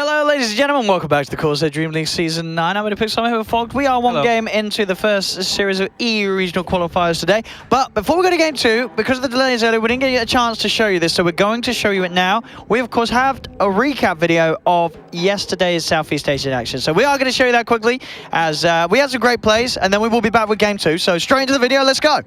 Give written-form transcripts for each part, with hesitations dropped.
Hello, ladies and gentlemen. Welcome back to the CORSAIR DreamLeague Season 9. I'm going to pick some here with Fogged. We are one game into the first series of EU regional qualifiers today. But before we go to Game 2, because of the delays earlier, we didn't get a chance to show you this, so we're going to show you it now. We, of course, have a recap video of yesterday's Southeast Asian action. So we are going to show you that quickly, as we had some great plays, and then we will be back with Game 2. So straight into the video, let's go.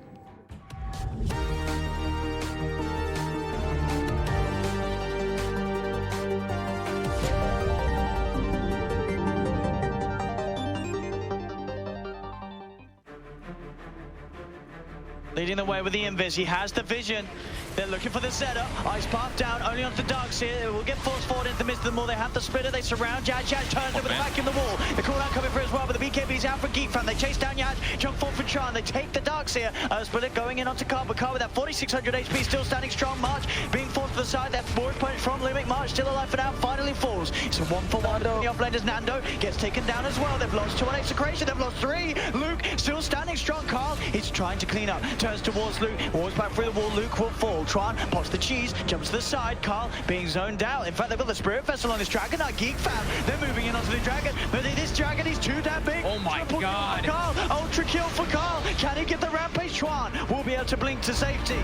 Leading the way with the invis, he has the vision. They're looking for the setup. Ice path down, only onto the darks here. It will get forced forward into the midst of them all. They have the splitter, they surround Yaj. Yaj turns over the back in the wall. The cooldown coming through as well, but the BKB's out for Geek Fan. They chase down Yaj, jump forward for Tron. They take the darks here. Splitter going in onto Car, but Car with that 4600 HP still standing strong. March being forced to the side. That forward punch from Limit. March still alive for now, finally falls. It's a 1-for-1 between the offlaners. Nando gets taken down as well. They've lost 2 on execration, they've lost 3. Luke still standing strong. Carl, he's trying to clean up. Turns towards Luke, walks back through the wall. Luke will fall. Tron pops the cheese, jumps to the side. Carl being zoned out. In fact, they've got the Spirit Vessel on this Dragon. Now Geek Fan, they're moving in onto the Dragon, but this Dragon is too damn big. Oh my god. Carl, ultra kill for Carl. Can he get the Rampage? Tron will be able to blink to safety.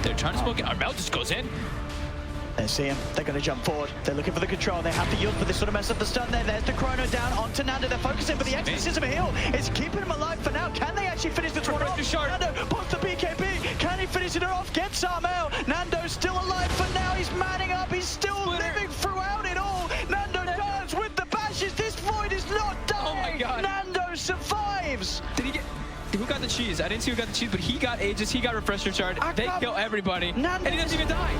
They're trying to smoke it. Arbel just goes in. They see him, they're going to jump forward. They're looking for the control. They have to yield for this sort of mess up the stun there. There's the Chrono down onto Nando. They're focusing, but the Exorcism heal is keeping him alive for now. Can they actually finish this one off? Nando pops the BKB. Can he finish it off? Gets Armel. Nando's still alive for now. He's manning up. He's still living throughout it all. Nando turns with the bashes. This Void is not dying. Oh my god. Nando survives. Did he get... Who got the cheese? I didn't see who got the cheese, but he got Aegis, he got Refresher Shard. They kill everybody, and he doesn't even die.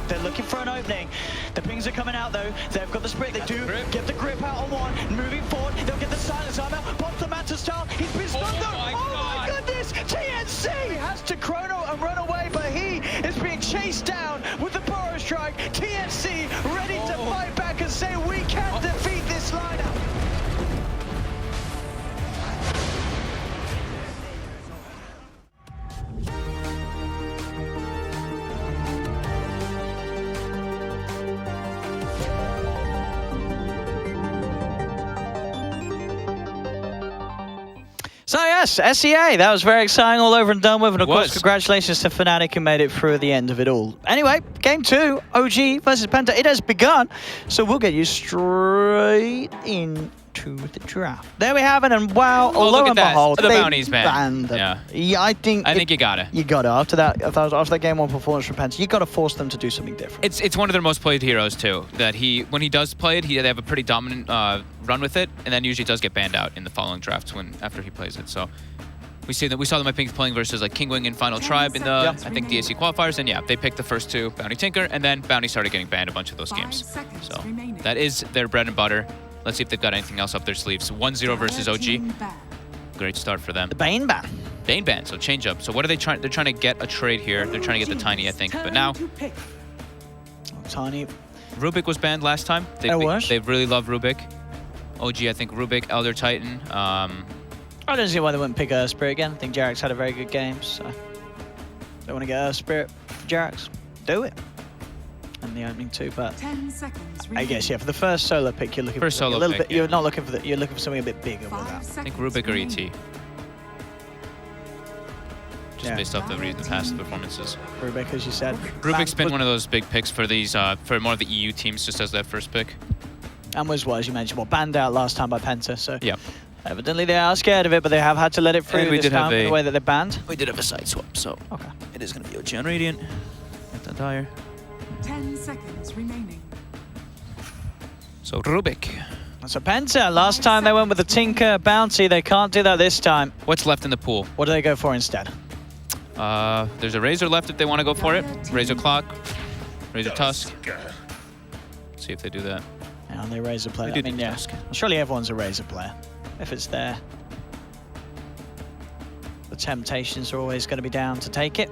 They're looking for an opening. The pings are coming out though. They've got the sprint. They do get the grip out on one. Moving forward, they'll get the silence armor. Pops the Manta style. He's been stunned though. Oh my goodness! TNC has to chrono and run away, but he is being chased down with the Burrow Strike. TNC ready to fight back and say we can defeat this lineup. So yes, SEA, that was very exciting, all over and done with, and of course congratulations to Fnatic who made it through the end of it all. Anyway, Game 2, OG versus Penta, it has begun, so we'll get you straight into the draft. There we have it, and wow, lo and behold, the bounties, man. Banned them. Yeah, I think you gotta. You gotta, after that Game 1 performance from Penta, you gotta force them to do something different. It's one of their most played heroes too, that when he does play it, they have a pretty dominant run with it, and then usually does get banned out in the following drafts after he plays it. So we saw them at Pink playing versus like Kingwing and Final Tribe in the I think DAC qualifiers, and yeah, they picked the first 2, Bounty Tinker, and then Bounty started getting banned a bunch of those games. So that is their bread and butter. Let's see if they've got anything else up their sleeves. 1-0 versus OG. Great start for them. The Bane ban. Bane ban, so change up. So what are they trying? They're trying to get a trade here. They're trying to get the Tiny, I think. But now, Tiny. Rubik was banned last time. They really love Rubik. OG, I think Rubik, Elder Titan. I don't see why they wouldn't pick Spirit again. I think Jarax had a very good game, so they want to get Spirit for Jarax. Do it. And the opening 2, but 10 seconds I guess for the first solo pick, you're looking for a little bit. You're not looking for you're looking for something a bit bigger with that. I think Rubik or ET. Just based off the past performances. Rubik, as you said. Rubik's been one of those big picks for these for more of the EU teams, just as that first pick. And was what, as you mentioned, banned out last time by Penta. So yeah. Evidently they are scared of it, but they have had to let it through this time the way that they're banned. We did have a side swap, so it is going to be OG on Radiant. Get that dire. 10 seconds remaining. So Rubik. So Penta, last time they went with the Tinker Bounty, they can't do that this time. What's left in the pool? What do they go for instead? There's a Razor left if they want to go for it. Razor Clock, Razor Tusk. Let's see if they do that. And they Razor player. I mean, yeah, surely everyone's a Razor player if it's there. The Temptations are always going to be down to take it.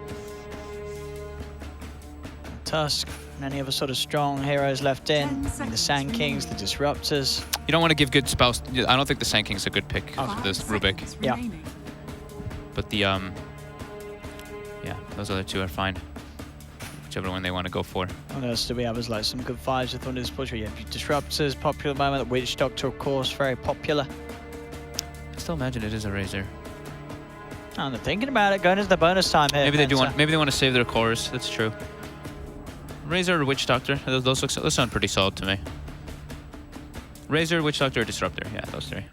Tusk, and any other sort of strong heroes left in. The Sand Kings, the Disruptors. You don't want to give good spells. I don't think the Sand King's a good pick for this Rubik. Yeah. But the yeah, those other 2 are fine. whichever one they want to go for. What else do we have as like some good vibes with Thunder's Push? Yeah, Disruptors, popular moment. Witch Doctor, of course, very popular. I still imagine it is a Razor. I'm thinking about it, going into the bonus time here. Maybe they do want. Maybe they want to save their cores. That's true. Razor or Witch Doctor. Those sound pretty solid to me. Razor, Witch Doctor, or Disruptor. Yeah, those three.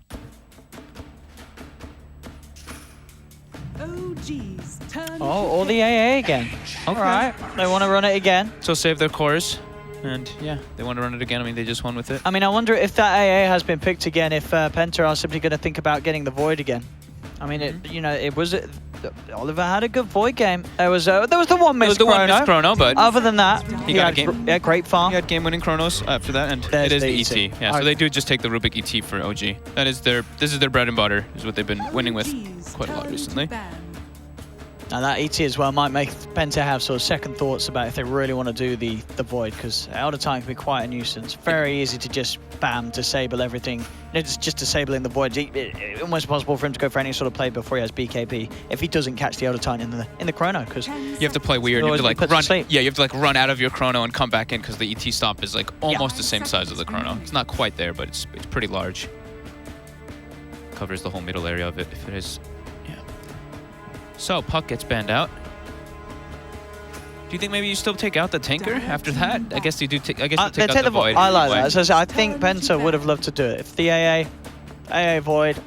OG's turn. Oh, or the AA again. All right, they want to run it again. So save their cores, and yeah, they want to run it again. I mean, they just won with it. I mean, I wonder if that AA has been picked again. If Penta are simply going to think about getting the Void again. I mean, it was. Oliver had a good Void game. There was the one missed chrono. But other than that, he got a game. Yeah, great farm. He had game-winning chronos after that, and There's it is the the ET. Yeah, so they do just take the Rubik ET for OG. That is this is their bread and butter. Is what they've been winning with quite a lot recently. Now that ET as well might make Penta have sort of second thoughts about if they really want to do the Void, because out of time can be quite a nuisance. Very easy to just bam, disable everything. It's just disabling the Void. It's almost impossible for him to go for any sort of play before he has BKB if he doesn't catch the out of time in the chrono, because you have to play weird. You have to like run. Yeah, you have to like run out of your chrono and come back in because the ET stop is like almost the same size as the chrono. It's not quite there, but it's pretty large. Covers the whole middle area of it if it is. So, Puck gets banned out. Do you think maybe you still take out the Tinker after that? I guess you do. I guess you take out the Void. I like that. So I think Penta would have loved to do it. If the AA Void,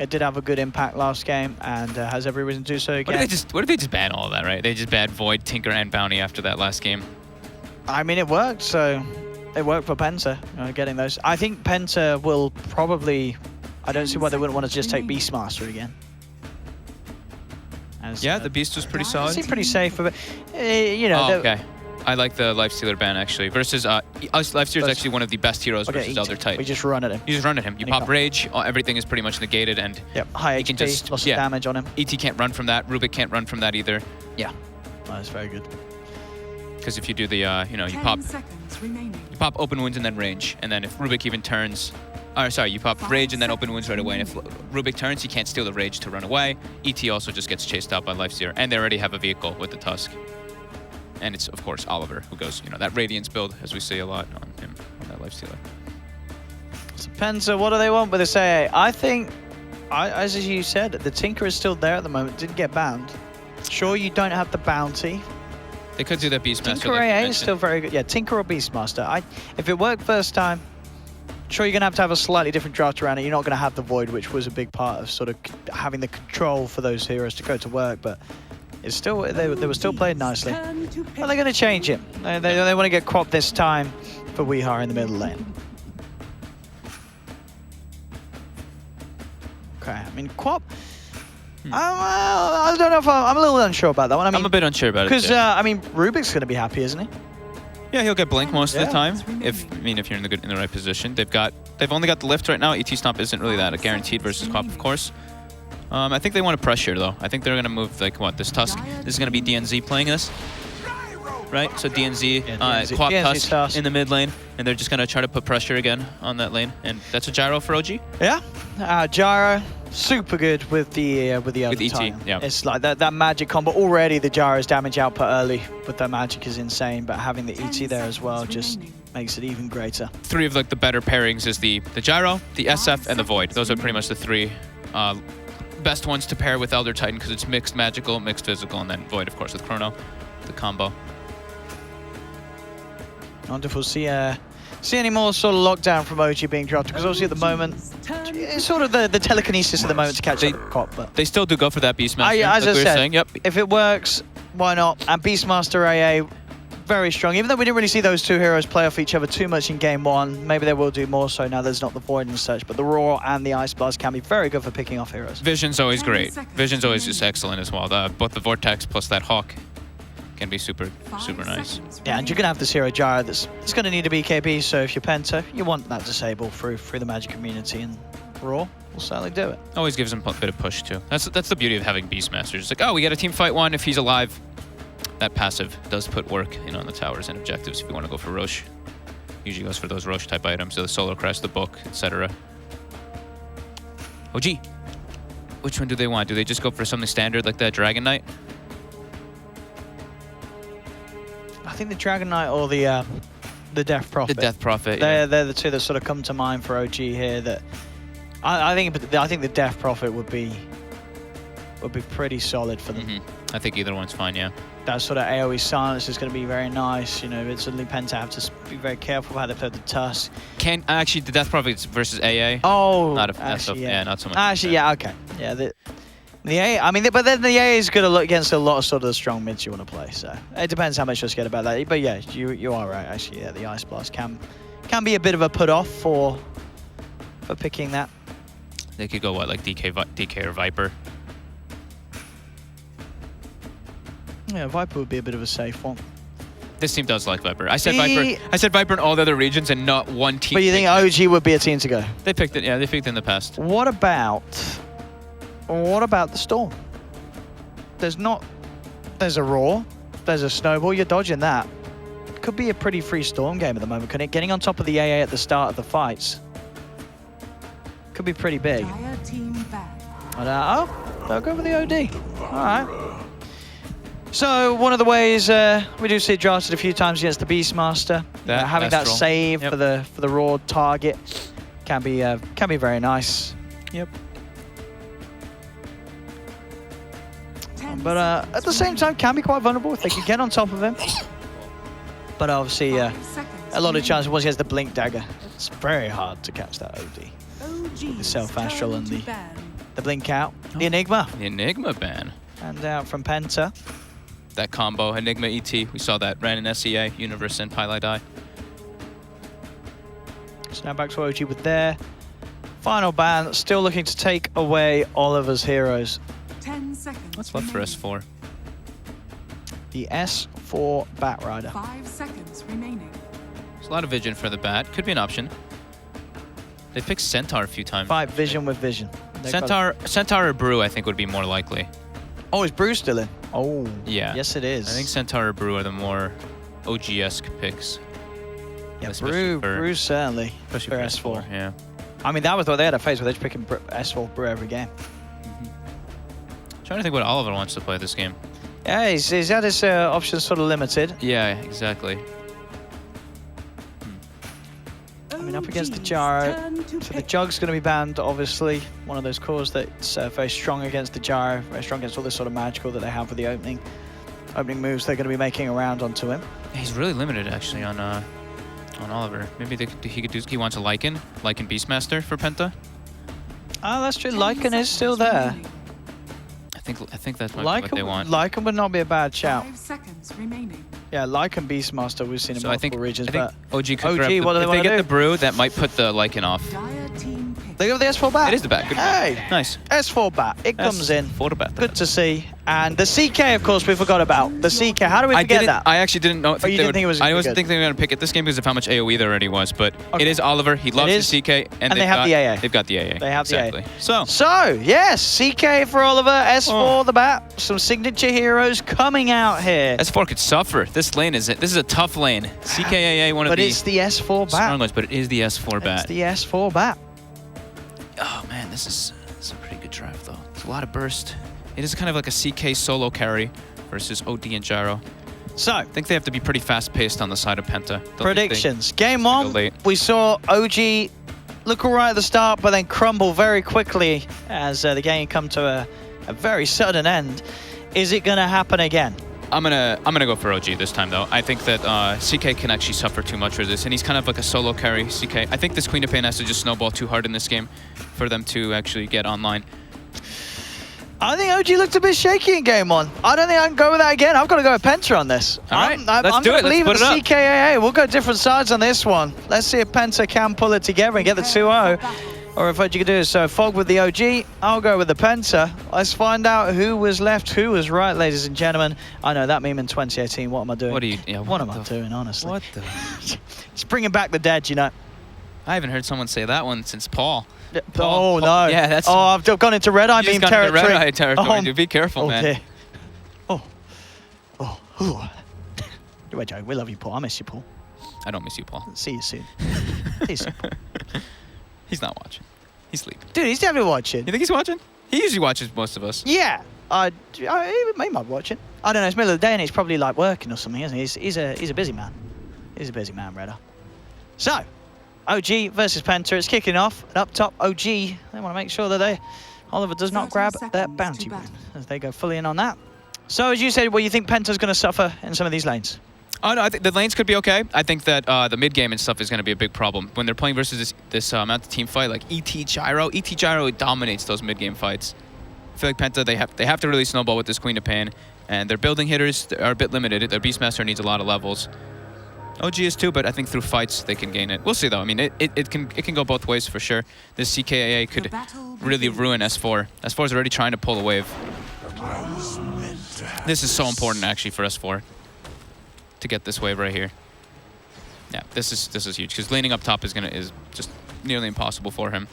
it did have a good impact last game and has every reason to do so again. What if they just ban all of that, right? They just banned Void, Tinker, and Bounty after that last game. I mean, it worked. So it worked for Penta, getting those. I think Penta will probably. I don't see why they wouldn't want to just take Beastmaster again. Yeah, the Beast was pretty solid. Seemed pretty safe, but okay. I like the Lifestealer ban actually. Versus Lifestealer is actually one of the best heroes versus Elder Titan. We just run at him. You just run at him. You pop Rage. Everything is pretty much negated, and high HP, just lots of damage on him. ET can't run from that. Rubik can't run from that either. Yeah, that's very good. Because if you do the you pop Open Wounds and then Range, and then if Rubik even turns. You pop Rage and then Open Wounds right away. And if Rubik turns, you can't steal the Rage to run away. ET also just gets chased out by Lifestealer. And they already have a vehicle with the Tusk. And it's, of course, Oliver, who goes, that Radiance build, as we see a lot on him, on that Lifestealer. So Penta, what do they want with this AA? I think, as you said, the Tinker is still there at the moment. Didn't get banned. Sure, you don't have the bounty. They could do that Beastmaster. Tinker AA is still very good. Yeah, Tinker or Beastmaster. If it worked first time, sure, you're going to have a slightly different draft around it. You're not going to have the Void, which was a big part of sort of having the control for those heroes to go to work, but it's still they were still played nicely. But they're going to change it. They want to get Quap this time for Weehar in the middle lane. Okay, I mean, Quap... I don't know if I'm a little unsure about that one. I mean, I'm a bit unsure about it, because, I mean, Rubik's going to be happy, isn't he? Yeah, he'll get Blink most of the time. If you're in the right position. They've only got the lift right now. ET Stomp isn't really that guaranteed versus Quap, of course. I think they want to pressure though. I think they're gonna move this Tusk. This is gonna be DNZ playing this, right? So DNZ, Quap Tusk in the mid lane, and they're just gonna try to put pressure again on that lane. And that's a gyro for OG. Yeah, gyro. Super good with the other time. Yeah. It's like that magic combo. Already the gyro's damage output early with that magic is insane, but having the ET there as well just makes it even greater. Three of the better pairings is the gyro, the SF, and the Void. Those are pretty much the three best ones to pair with Elder Titan because it's mixed magical, mixed physical, and then Void, of course, with Chrono, the combo. Wonderful. See any more sort of lockdown from OG being drafted? Because obviously at the moment, it's sort of the telekinesis at the moment to catch up with Quap. But they still do go for that Beastmaster. As I said, if it works, why not? And Beastmaster AA, very strong. Even though we didn't really see those two heroes play off each other too much in game one, maybe they will do more so now there's not the Void and such. But the Roar and the Ice Blast can be very good for picking off heroes. Vision's always great. Vision's always just excellent as well. Both the Vortex plus that Hawk can be super nice. Yeah, and you're gonna have this hero gyro it's gonna need a BKB, so if you're Penta, you want that disable through the magic community, and Raw will certainly do it. Always gives him a bit of push too. That's the beauty of having Beastmasters. It's like, oh, we got a team fight one. If he's alive, that passive does put work, on the towers and objectives. If you want to go for Roche, usually goes for those Roche type items, so the Solar Crest, the book, etc. OG, which one do they want? Do they just go for something standard like that Dragon Knight? I think the Dragon Knight or the Death Prophet. The Death Prophet. Yeah. They're the two that sort of come to mind for OG here. That I think the Death Prophet would be pretty solid for them. I think either one's fine. Yeah. That sort of AoE silence is going to be very nice. You know, suddenly Penta have to be very careful how they play the Tusk. Can actually the Death Prophet versus AA. Oh, not a, actually, yeah, not so much. Actually, yeah, okay, yeah. The AA, I mean, but then the AA is going to look against a lot of sort of the strong mids you want to play. So it depends how much you're scared about that. But yeah, you are right. Actually, yeah, the Ice Blast can be a bit of a put off for picking that. They could go what, like DK or Viper. Yeah, Viper would be a bit of a safe one. This team does like Viper. I said Viper. I said Viper in all the other regions, and not one team. But you think OG would be a team to go? They picked it. Yeah, they picked it in the past. What about the Storm? There's a Roar, there's a Snowball. You're dodging that. Could be a pretty free Storm game at the moment. Getting on top of the AA at the start of the fights could be pretty big. They'll go for the OD. All right. So one of the ways we do see it drafted a few times against the Beastmaster, having that save for the raw target can be very nice. Yep. But at the same time, can be quite vulnerable if they can get on top of him. But obviously, a lot of chances once he has the Blink Dagger. It's very hard to catch that OD. The Self Astral and the Blink out, the Enigma. The Enigma ban. And out from Penta. That combo, Enigma ET, we saw that ran in SEA, Universe and Pylai Die. So now back to OG with their final ban, still looking to take away Oliver's heroes. 10 seconds. What's left for S4? The S4 Batrider. 5 seconds remaining. There's a lot of vision for the bat. Could be an option. They picked Centaur a few times. Fight vision with vision. Centaur or Brew, I think, would be more likely. Oh, is Brew still in? Oh, yeah. Yes, it is. I think Centaur or Brew are the more OG-esque picks. Yeah, Brew certainly. Especially for S4. Yeah. I mean, that was what they had to face with. They're just picking S4 Brew every game. Trying to think what Oliver wants to play this game. Yeah, he's had his options sort of limited. Yeah, exactly. I mean, up against the Gyro. So the Jug's going to be banned, obviously. One of those cores that's very strong against the Gyro, very strong against all this sort of magical that they have with the opening moves they're going to be making around onto him. He's really limited, actually, on Oliver. Maybe he wants a Lycan Beastmaster for Penta. Oh, that's true. Lycan is still there. I think that's what they want. Lycan would not be a bad shout. 5 seconds remaining. Yeah, Lycan Beastmaster we've seen in multiple regions, but OG could grab if they get the Brew, that might put the Lycan off. They go with the S4 Bat. It is the Bat. Good hey, nice. S4 Bat. It comes in. S4 Bat. Good to see. And the CK, of course, we forgot about. The CK. How do we forget that? I actually didn't know. You didn't think it was I wasn't thinking they were going to pick it this game because of how much AoE there already was. But it is Oliver. He loves the CK. And they have the AA. They've got the AA. They have the AA. So, yes, CK for Oliver. S4 the Bat. Some signature heroes coming out here. S4 could suffer. This is a tough lane. CKAA, one of the... But it's the S4 Bat. Strong ones, but it is the S4 Bat. It's the S4 Bat. Oh, man, this is a pretty good draft, though. It's a lot of burst. It is kind of like a CK solo carry versus OD and Gyro. So, I think they have to be pretty fast-paced on the side of Penta. Predictions. Game 1, we saw OG look all right at the start, but then crumble very quickly as the game come to a very sudden end. Is it going to happen again? I'm gonna go for OG this time, though. I think that CK can actually suffer too much for this, and he's kind of like a solo carry, CK. I think this Queen of Pain has to just snowball too hard in this game for them to actually get online. I think OG looked a bit shaky in game 1. I don't think I can go with that again. I've got to go with Penta on this. All right, I'm do it. Leave Let's put it up. CKAA. We'll go different sides on this one. Let's see if Penta can pull it together and get the 2-0. Or if OG can do it. So Fog with the OG, I'll go with the Penta. Let's find out who was left, who was right, ladies and gentlemen. I know that meme in 2018. What am I doing? What am I doing, honestly? What the? It's bringing back the dead, you know. I haven't heard someone say that one since Paul. Oh, no. Yeah, that's... Oh, I've gone into red eye meme territory. Red eye territory, dude. Be careful, man. Dear. Oh. Anyway, Joe, we love you, Paul. I miss you, Paul. I don't miss you, Paul. See you soon. See you soon, Paul. He's not watching. He's sleeping. Dude, he's definitely watching. You think he's watching? He usually watches most of us. Yeah. He might be watching. I don't know, it's middle of the day and he's probably like working or something, isn't he? He's a busy man. He's a busy man, Redder. So, OG versus Penta, it's kicking off. And up top, OG, they want to make sure that Oliver does not 30 grab their seconds bounty to rune battle. as they go fully in on that. So, as you said, well, you think Penta's going to suffer in some of these lanes? Oh, no, I think the lanes could be okay. I think that the mid game and stuff is going to be a big problem. When they're playing versus this amount of team fight, like ET Gyro dominates those mid game fights. I feel like Penta, they have to really snowball with this Queen of Pain. And their building hitters are a bit limited. Their Beastmaster needs a lot of levels. OG is too, but I think through fights they can gain it. We'll see though. I mean, it can go both ways for sure. This CKAA could really ruin S4. S4 is already trying to pull a wave. This is so important actually for S4 to get this wave right here. Yeah, this is huge because laning up top is just nearly impossible for him.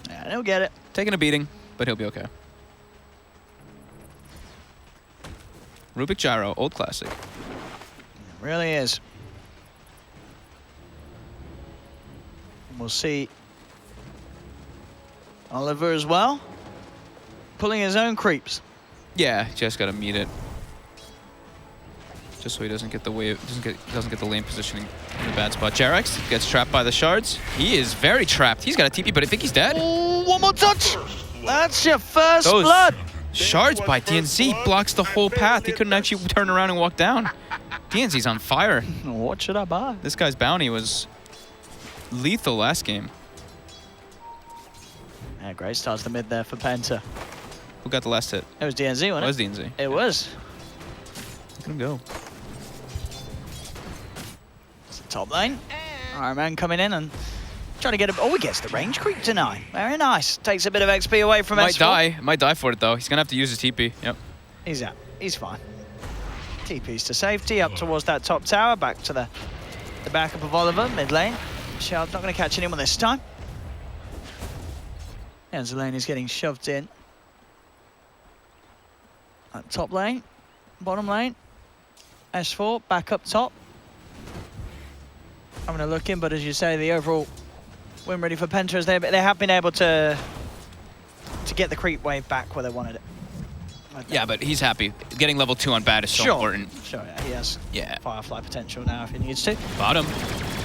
Yeah, he'll get it. Taking a beating, but he'll be okay. Rubik Gyro, old classic. It really is. And we'll see Oliver as well, pulling his own creeps. Yeah, just gotta meet it. Just so he doesn't get the wave, doesn't get the lane positioning in a bad spot. Jarex gets trapped by the shards. He is very trapped. He's got a TP, but I think he's dead. Oh, one more touch. That's your first blood. Shards by DNZ blocks the whole path. He couldn't actually turn around and walk down. DNZ's on fire. What should I buy? This guy's bounty was lethal last game. Yeah, great start to the mid there for Penta. Who got the last hit? It was DNZ, wasn't it? It was DNZ. It was. Look at him go. It's the top lane. Iron Man coming in and trying to get a... Oh, he gets the range creep tonight. Very nice. Takes a bit of XP away from S4. Might die for it though. He's gonna have to use his TP. Yep. He's out. He's fine. TP's to safety, up towards that top tower, back to the backup of Oliver, mid lane. Shard's not going to catch anyone this time. And Zelane is getting shoved in. At top lane, bottom lane. S4 back up top. Having a look in, but as you say, the overall win ready for Penta as they have been able to get the creep wave back where they wanted it. Yeah, but he's happy. Getting level 2 on bat is so important. Sure, yeah, he has Firefly potential now if he needs to. Bottom.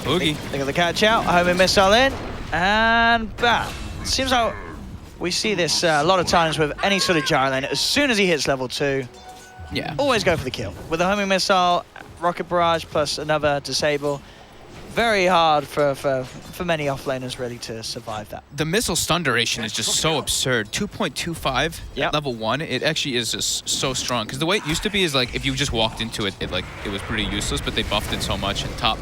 Boogie. Look at the catch out, homing missile in, and bam. Seems like we see this a lot of times with any sort of gyro lane. As soon as he hits level 2, always go for the kill. With a homing missile, rocket barrage plus another disable. Very hard for many offlaners really to survive that. The missile stun duration is just so absurd. 2.25 at level 1. It actually is just so strong. Because the way it used to be is like if you just walked into it, it was pretty useless. But they buffed it so much in top.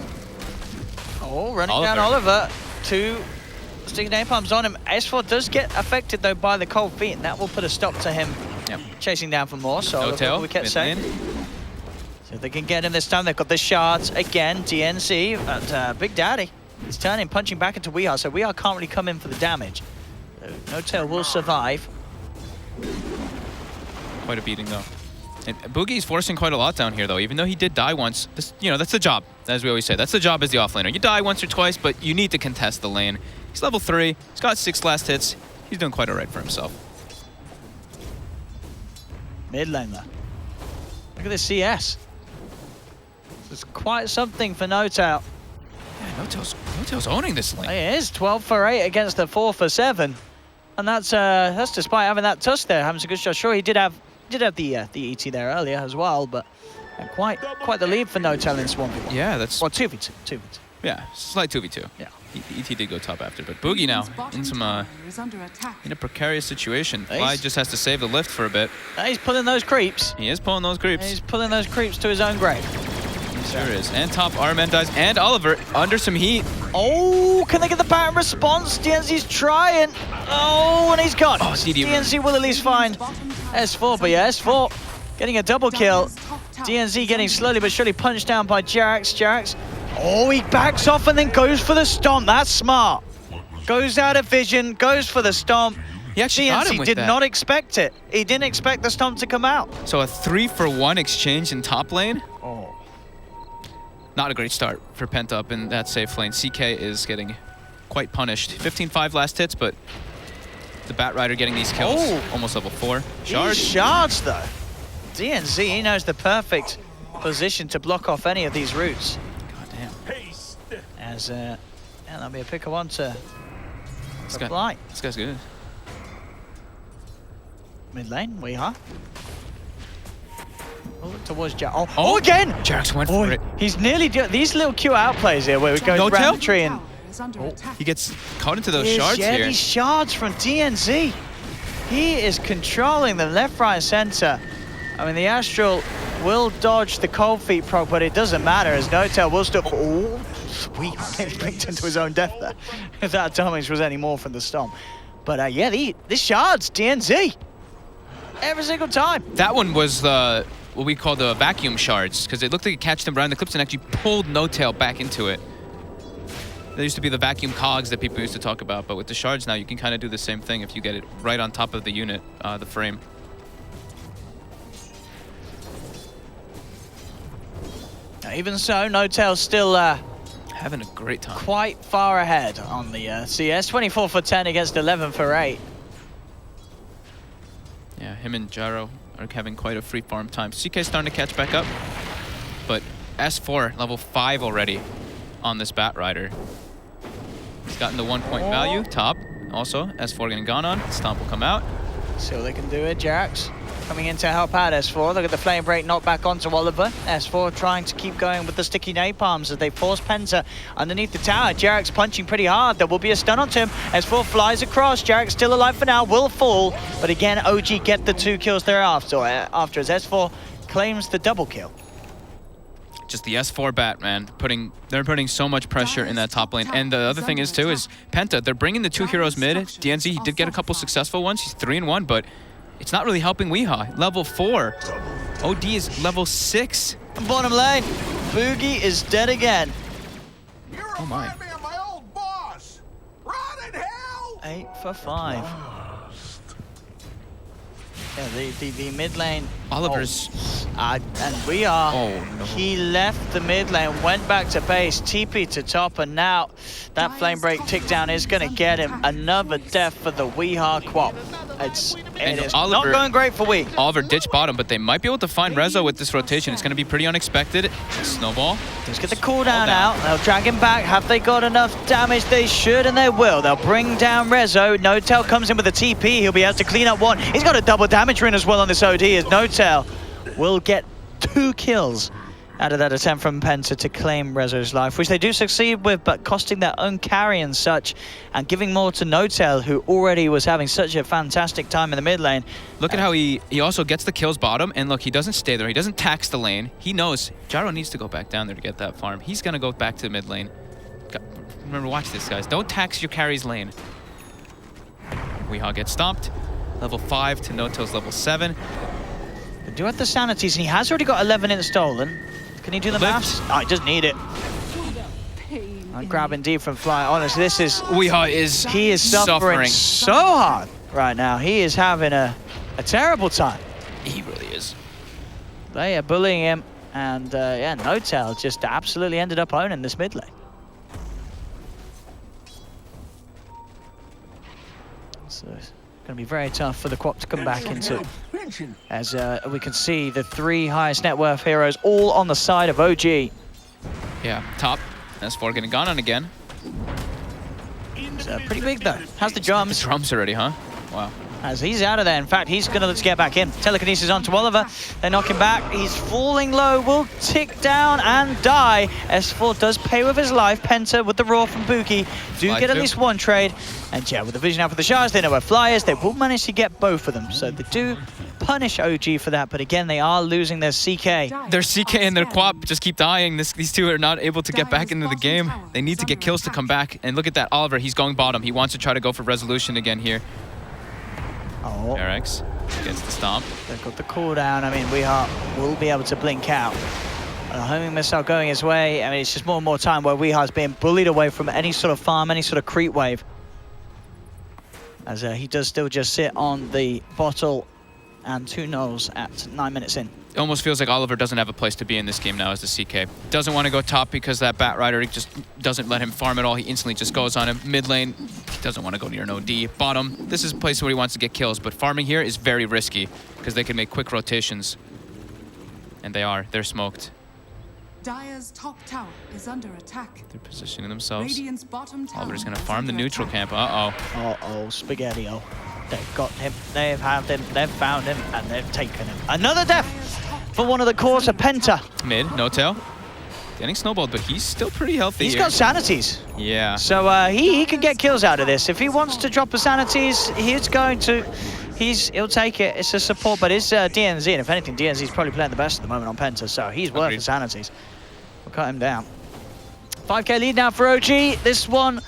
Oh, running down Oliver. 2 sticking napalms on him. S4 does get affected though by the cold feet, and that will put a stop to him chasing down for more. So tail. we kept saying. So if they can get him this time, they've got the shards again. DNC, but Big Daddy is turning, punching back into Weehaw. So Weehaw can't really come in for the damage. No Tail will survive. Quite a beating though. And Boogie's forcing quite a lot down here though. Even though he did die once, that's the job. As we always say, that's the job as the offlaner. You die once or twice, but you need to contest the lane. He's level 3. He's got 6 last hits. He's doing quite alright for himself. Mid lane there. Look at this CS. It's quite something for No Tail. Yeah, No Tail's owning this lane. He is 12 for 8 against the 4 for 7, and that's despite having that tusk there, having some good shots. Sure, he did have the ET there earlier as well, but quite the lead for No Tail in 1v1. Yeah, that's 2v2. Yeah, slight 2v2. Yeah. ET did go top after, but Boogie now in some in a precarious situation. Fly just has to save the lift for a bit. He's pulling those creeps. He is pulling those creeps. He's pulling those creeps to his own grave. Sure is. And top Armen dies, and Oliver under some heat. Oh, can they get the pattern response? DNZ's trying. Oh, and he's gone. Oh, CD. DNZ will at least find S4, but yeah, S4 getting a double kill. DNZ getting slowly but surely punched down by Jarex. Oh, he backs off and then goes for the stomp. That's smart. Goes out of vision, goes for the stomp. He actually got him with that. did not expect it. He didn't expect the stomp to come out. So a 3-for-1 exchange in top lane. Oh. Not a great start for Penta up in that safe lane. CK is getting quite punished. 15-5 last hits, but The Bat Rider getting these kills. Oh. Almost level 4. These Shards. shards, though. DNZ, he knows the perfect position to block off any of these routes. God damn. As, yeah, that'll be a pick of one to This fly. guy's good. Mid lane, we are. Oh, towards Jack. Oh, again! Jax went for it. He's nearly these little Q outplays here where we go No around tail? the tree and Is under attack. He gets caught into those Yes, shards yeah, here. these shards from DNZ. He is controlling them left, right, and center. I mean, the Astral will dodge the cold feet proc, but it doesn't matter as No-Tail will still. Oh, sweet. He blinked into his own death there. If that damage was any more from the Storm. But yeah, these shards, DNZ. Every single time. That one was the what we call the vacuum shards, because it looked like it catched him around the clips and actually pulled No-Tail back into it. There used to be the vacuum cogs that people used to talk about, but with the shards now, you can kind of do the same thing if you get it right on top of the unit, the frame. Even so, No-Tail's still Having a great time. quite far ahead on the CS. 24 for 10 against 11 for 8. Yeah, him and Jaro are having quite a free farm time. CK's starting to catch back up, but S4 level 5 already on this Bat Rider. He's gotten the 1 point value, top. Also, S4 getting gone on. Stomp will come out. See what they can do it. Jax coming in to help out S4. Look at the flame break knocked back onto Oliver. S4 trying to keep going with the sticky napalms as they force Penta underneath the tower. Jarek's punching pretty hard. There will be a stun onto him. S4 flies across. Jarek's still alive for now. Will fall. But again, OG get the 2 kills thereafter. After as S4 claims the double kill. Just the S4 Bat, man. They're putting so much pressure in that top lane. And the other thing is, too, is Penta. They're bringing the 2 heroes mid. DNZ, he did get a couple successful ones. He's 3-1, but it's not really helping Weehaw. Level 4. OD is level 6. Bottom lane. Boogie is dead again. Oh, my. Me of my old boss. Run in hell. 8 for 5. Yeah, the mid lane. Oliver's. And we are. Oh, no. He left the mid lane, went back to base, TP to top, and now that flame break tick down is going to get him another death for the Weehaw Quap. It is not Oliver- going great for Wee. Oliver ditch bottom, but they might be able to find Rezo with this rotation. It's going to be pretty unexpected. Snowball. Let's get the cooldown out. They'll drag him back. Have they got enough damage? They should, and they will. They'll bring down Rezo. No-Tail comes in with a TP. He'll be able to clean up 1. He's got a double damage rune as well on this OD as No-Tail will get 2 kills out of that attempt from Penta to claim Rezo's life, which they do succeed with, but costing their own carry and such, and giving more to No-Tail, who already was having such a fantastic time in the mid lane. Look at how he also gets the kills bottom, and look, he doesn't stay there. He doesn't tax the lane. He knows Jaro needs to go back down there to get that farm. He's going to go back to the mid lane. Remember, watch this, guys. Don't tax your carry's lane. Weehaw gets stomped. Level 5 to No-Tail's level 7. They do have the sanities, and he has already got 11 in stolen. Can he do the maths? Oh, he doesn't need it. I'm grabbing deep from Fly. Honestly, this is... Weehaw is He is suffering so hard right now. He is having a terrible time. He really is. They are bullying him, and yeah, No-Tail just absolutely ended up owning this mid lane. So it's going to be very tough for the Quap to come back into. As we can see the 3 highest net worth heroes all on the side of OG. Yeah, top. S4 getting gone on again. It's pretty big though. Has the drums. The drums already, huh? Wow. As he's out of there. In fact, he's going to get back in. Telekinesis onto Oliver. They knock him back. He's falling low. Will tick down and die. S4 does pay with his life. Penta with the roar from Buki do Fly get at too. least 1 trade. And yeah, with the vision out for the shards, they know where Fly is. They will manage to get both of them. So they do punish OG for that. But again, they are losing their CK. Their CK and their Quap just keep dying. These 2 are not able to get back into the game. They need to get kills to come back. And look at that, Oliver, he's going bottom. He wants to try to go for resolution again here. Oh, RX gets the stomp. they've got the cooldown. I mean, will be able to blink out. A homing missile going his way. I mean, it's just more and more time where Weeha's being bullied away from any sort of farm, any sort of creep wave. As he does still just sit on the bottle and 2 nulls at 9 minutes in. It almost feels like Oliver doesn't have a place to be in this game now as the CK. Doesn't want to go top because that Bat Rider just doesn't let him farm at all. He instantly just goes on him. Mid lane, He doesn't want to go near an OD. Bottom, this is a place where he wants to get kills, but farming here is very risky because they can make quick rotations. And they are. They're smoked. Dire's top tower is under attack. They're positioning themselves. Radiant's bottom tower Oliver's going to is farm the under neutral attack. camp. Uh-oh. Uh-oh, Spaghetti-O. They've got him, they've had him, they've found him, and they've taken him. Another death for one of the cores of Penta. Mid, no tail. Getting snowballed, but he's still pretty healthy. He's here. got sanities. Yeah. So he can get kills out of this. If he wants to drop the sanities, he'll take it. It's a support, but it's DNZ, and if anything, DNZ's probably playing the best at the moment on Penta, so he's worth the sanities. We'll cut him down. 5k lead now for OG. This one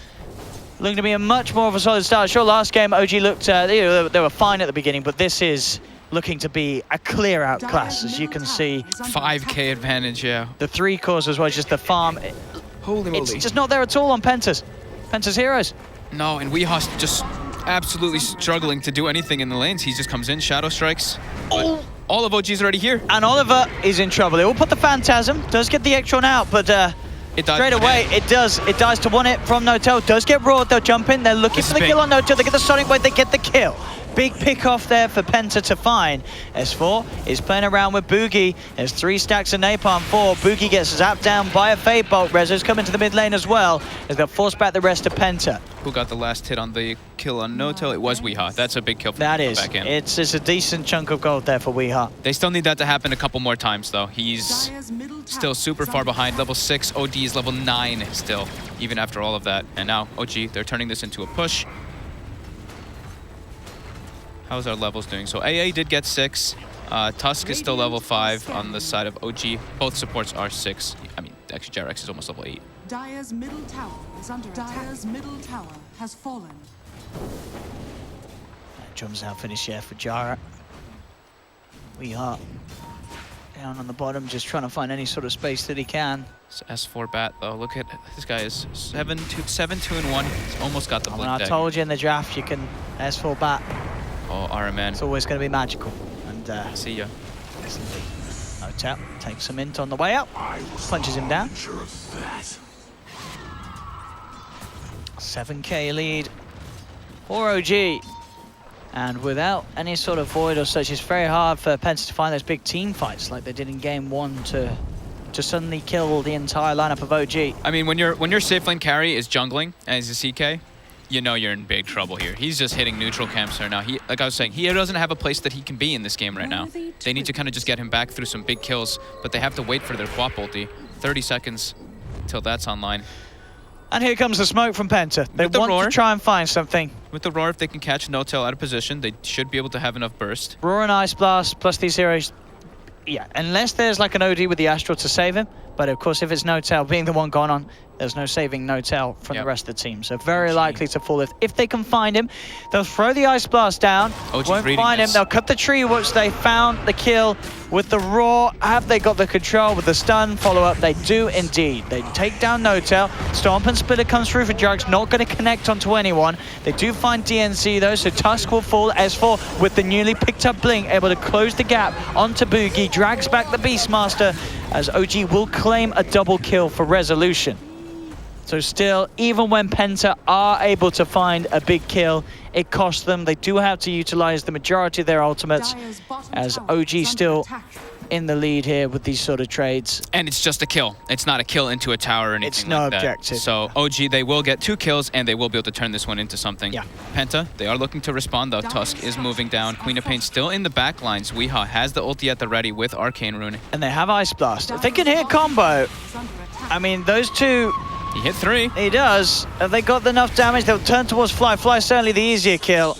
looking to be a much more of a solid start. Sure, last game OG looked, they were fine at the beginning, but this is looking to be a clear out class, as you can see. 5k advantage, yeah. The 3 cores as well, just the farm. Holy moly. It's just not there at all on Penta's heroes. No, and Weeha's just absolutely struggling to do anything in the lanes. He just comes in, shadow strikes. Oh. All of OG's already here. And Oliver is in trouble. It will put the Phantasm, does get the Extron out, but It dies straight away, it does. It dies to 1-hit from Notel. Does get roared, they'll jump in. They're looking for the kill on Notel. They get the Sonic Wave, they get the kill. Big pick off there for Penta to find. S4 is playing around with Boogie. There's 3 stacks of Napalm, 4. Boogie gets zapped down by a Fade Bolt. Rezo's coming to the mid lane as well. As they'll force back the rest of Penta. Who got the last hit on the kill on Notel? It was Weeha. That's a big kill for That him to is. go back in. It's a decent chunk of gold there for Weeha. They still need that to happen a couple more times, though. He's still super far behind. Level 6, OD is level 9 still, even after all of that. And now OG, they're turning this into a push. How's our levels doing? So AA did get 6. Tusk is still level 5 on the side of OG. Both supports are 6. I mean, actually, Jarex is almost level 8. Dire's middle tower is under attack. Dire's middle tower has fallen. Jumps out finish here for Jara. Weeha down on the bottom, just trying to find any sort of space that he can. So S4 bat though. Look at this guy is 7-2-1. He's almost got the blink I deck. told you in the draft you can S4 bat. Oh, RMN. It's always going to be magical. And see ya. No tap. Takes some int on the way out. Punches him down. 7k lead for OG. And without any sort of void or such, it's very hard for Penta to find those big team fights like they did in game 1 to suddenly kill the entire lineup of OG. I mean, when your safe lane carry is jungling and he's a CK, you know you're in big trouble here. He's just hitting neutral camps right now. Like I was saying, he doesn't have a place that he can be in this game right now. They need to kind of just get him back through some big kills, but they have to wait for their Quap ulti. 30 seconds till that's online. And here comes the smoke from Penta. They want to try and find something. With the Roar, if they can catch Notel out of position, they should be able to have enough burst. Roar and Ice Blast plus these heroes. Yeah, unless there's like an OD with the Astral to save him. But of course, if it's Notel being the one gone on, there's no saving Notel from the rest of the team. So very likely to fall. If they can find him, they'll throw the Ice Blast down. Won't find him. They'll cut the tree, which they found the kill with the Roar. Have they got the control with the stun follow-up? They do indeed. They take down Notel. Stomp and Splitter comes through for Jugs. Not going to connect onto anyone. They do find DNC though, so Tusk will fall. S4 with the newly picked up Blink, able to close the gap onto Boogie. Drags back the Beastmaster as OG will claim a double kill for Resolution. So still, even when Penta are able to find a big kill, it costs them. They do have to utilize the majority of their ultimates, as OG still in the lead here with these sort of trades. And it's just a kill. It's not a kill into a tower or anything it's no like that. objective. So OG, they will get 2 kills and they will be able to turn this one into something. Yeah. Penta, they are looking to respond though. Tusk is moving down. Queen of Pain still in the back lines. Weeha has the ulti at the ready with Arcane Rune. And they have Ice Blast. If they can hit combo, I mean, those two... He hit 3. He does. Have they got enough damage? They'll turn towards Fly. Fly certainly the easier kill.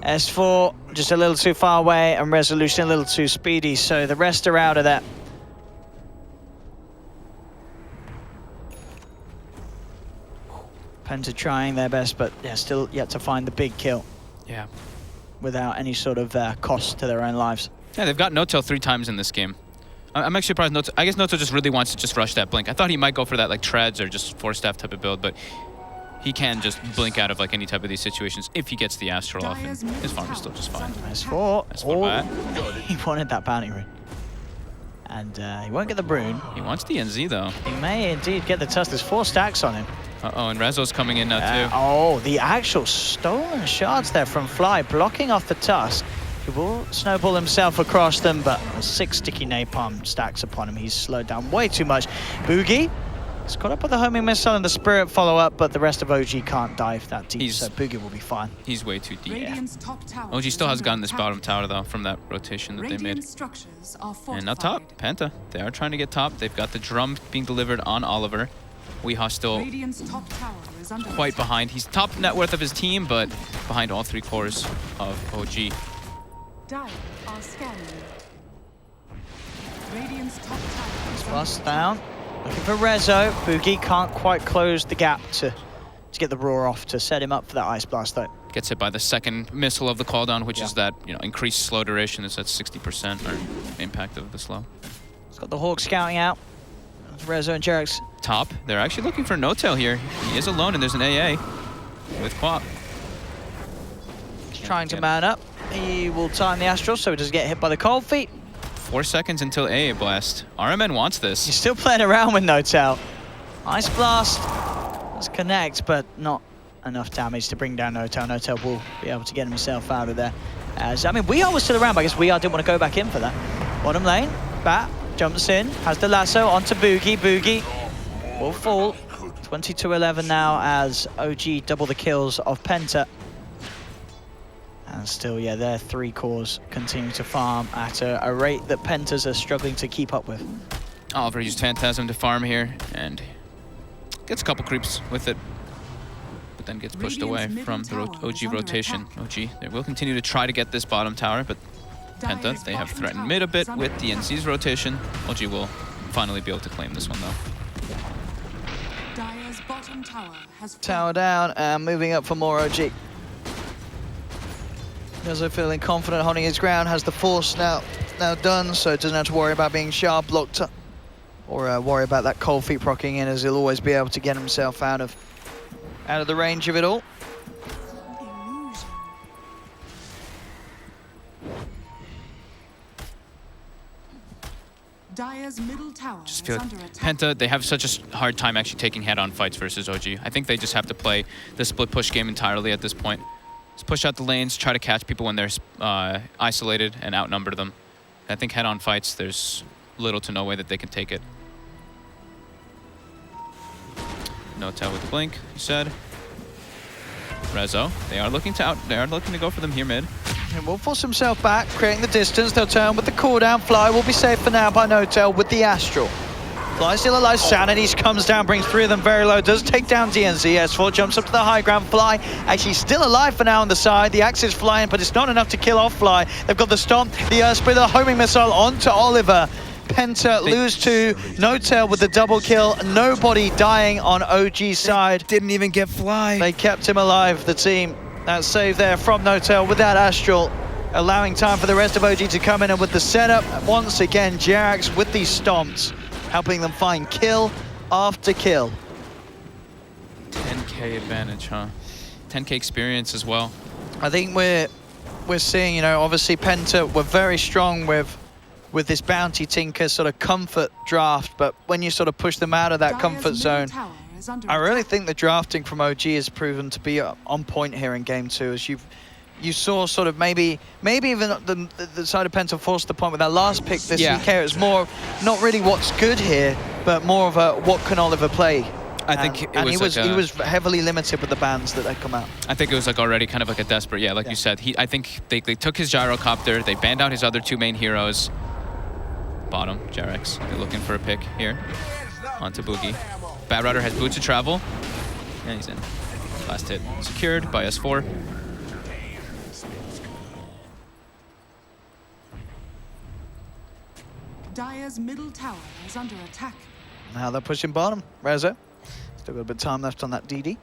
S4 just a little too far away and Resolution a little too speedy, so the rest are out of that. Penta trying their best, but they're still yet to find the big kill. Yeah. Without any sort of cost to their own lives. Yeah, they've got Notel 3 times in this game. I'm actually surprised Notel, I guess Notel just really wants to just rush that Blink. I thought he might go for that like Treads or just Force Staff type of build, but he can just blink out of like any type of these situations if he gets the Astral off, and his farm is still just fine. S4. He wanted that bounty rune. And he won't get the Brune. He wants the NZ though. He may indeed get the Tusk. There's 4 stacks on him. Uh-oh, and Rezo's coming in now too. Oh, the actual stolen shards there from Fly, blocking off the Tusk. He will snowball himself across them, but 6 sticky napalm stacks upon him. He's slowed down way too much. Boogie has caught up with the homing missile and the spirit follow-up, but the rest of OG can't dive that deep, so Boogie will be fine. He's way too deep. Radiant's top tower OG still is has under gotten this attack. bottom tower, though, from that rotation that they made. Radiant structures are And now top, fortified. Penta. They are trying to get top. They've got the drum being delivered on Oliver. Weehaw still Radiant's top tower is under quite attack. behind. He's top net worth of his team, but behind all 3 cores of OG. Dire are scanning. Radiant's top tower is Bust under down. Looking for Rezo. Boogie can't quite close the gap to get the roar off to set him up for that Ice Blast, though. Gets hit by the second missile of the cooldown, which is that, you know, increased slow duration. It's at 60% or impact of the slow. He's got the Hawk scouting out. Rezo and Jerax. Top, they're actually looking for No-Tail here. He is alone, and there's an AA with Quap. He's trying to man up. He will time the Astral so he doesn't get hit by the cold feet. 4 seconds until AA blast. RMN wants this. He's still playing around with No-Tail. Ice Blast does connect, but not enough damage to bring down No-Tail. No-Tail will be able to get himself out of there. As I mean, Weehaw was still around, but I guess Weehaw didn't want to go back in for that. Bottom lane, Bat jumps in, has the lasso onto Boogie. Boogie will fall. 22-11 now as OG double the kills of Penta. And still, yeah, their 3 cores continue to farm at a rate that Pentas are struggling to keep up with. Oliver used Phantasm to farm here, and gets a couple creeps with it, but then gets pushed away from the OG rotation. OG, they will continue to try to get this bottom tower, but Penta, they have threatened mid a bit with DNC's rotation. OG will finally be able to claim this one, though. Dire's bottom tower has Tower down and moving up for more OG. Rezo feeling confident, holding his ground, has the force now done, so doesn't have to worry about being sharp blocked or worry about that cold feet procking in, as he'll always be able to get himself out of the range of it all. illusion. Dire's middle tower Just is feel under attack. Penta, they have such a hard time actually taking head-on fights versus OG. I think they just have to play the split push game entirely at this point. Just push out the lanes, try to catch people when they're isolated, and outnumber them. I think head-on fights, there's little to no way that they can take it. No-Tail with the blink, you said. Rezo, they are looking to go for them here mid. And will force himself back, creating the distance. They'll turn with the cooldown. Fly will be saved for now by No-Tail with the Astral. Fly still alive. Sanities comes down, brings 3 of them very low. Does take down DNZ. S4 jumps up to the high ground. Fly actually still alive for now on the side. The axe is flying, but it's not enough to kill off Fly. They've got the stomp, the splitter, homing missile onto Oliver. Penta lose to No-Tail with the double kill. Nobody dying on OG's side. Didn't even get Fly. They kept him alive, the team. That save there from No-Tail with that Astral, allowing time for the rest of OG to come in, and with the setup, once again, Jerax with these stomps, helping them find kill after kill. 10k advantage, huh? 10k experience as well. I think we're seeing, you know, obviously Penta were very strong with this Bounty Tinker sort of comfort draft, but when you sort of push them out of that Dire's comfort middle zone, tower is under I really attack. think the drafting from OG has proven to be on point here in game 2, as you saw sort of maybe even the side of Penta forced the point with that last pick this Yeah. week. It was more not really what's good here, but more of a what can Oliver play. I think it was he was heavily limited with the bans that had come out. I think it was like already kind of like a desperate, yeah, like you said. I think they took his gyrocopter, they banned out his other 2 main heroes. Bottom, Jerax, they're looking for a pick here. Onto Boogie. Bat Rider has boots of travel, and he's in. Last hit secured by S4. Dire's middle tower is under attack. Now they're pushing bottom. Rezo. Still got a bit of time left on that DD.